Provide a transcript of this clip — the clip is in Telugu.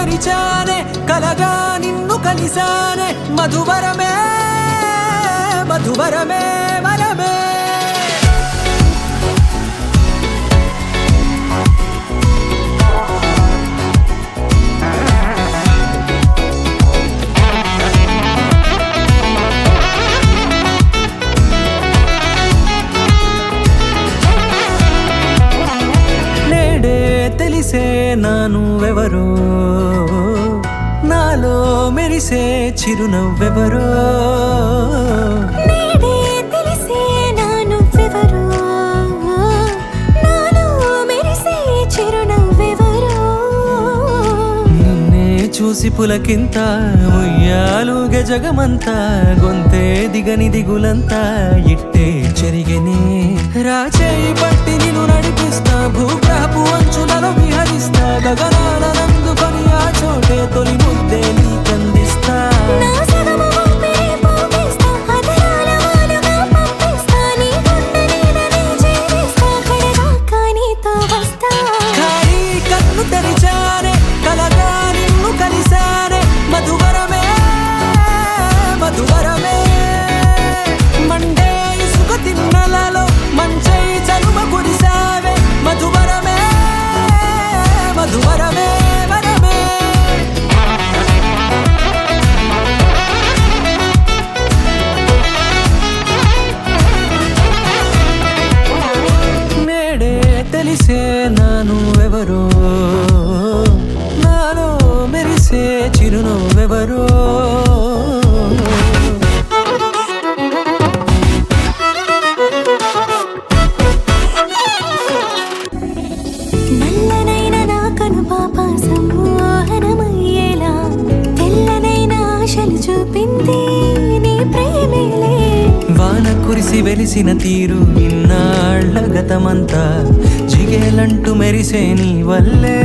తెరిచానే కలగా నిన్ను కలిసానే మధువరమే మధువరమే వరమే తెలిసే నానువెవరో నాలో మెరిసే చిరునవ్వెవరో నేడే తెలిసే నానువెవరో నాలో మెరిసే చిరునవ్వెవరో నిన్నే చూసి పులకింత ఉయ్యాలుగే జగమంతా గొంతే దిగని దిగులంతా ఇట్టే చెరిగనే రాచేయి పట్టి నిన్ను నడిపిస్తా భూగ్రహపు అంచులలో విహరిస్తా గగనాల నందుకొని ఆ చోటే తొలి ముద్దే నీకందిస్తా నా సగము ఊపిరి పోగిస్తా అదరాల వానగా పంపిస్తా నీ గుండె నీడనే చేరిస్తా కడదాకా నీతో వస్తా ఖాళీ కన్ను తెరిచానే కలగా నిన్ను కలిసానే మధువరమే మధువరమే మండే ఇసుక తిన్నలలో మంచై చలువ కురిసావే మధువరమే మధువరమే వరమే నేడే తెలిసే నానువెవరో నాలో మెరిసే చిరునవ్వెవరో నల్లనైన నా కనుపాప సమ్మోహనమయ్యేలా తెల్లనైన ఆశలు చూపింది నీ ప్రేమేలే వాన కురిసి వెలిసిన తీరు ఇన్నాళ్ల గతమంతా జిగేలంటూ మెరిసే నీ వల్లే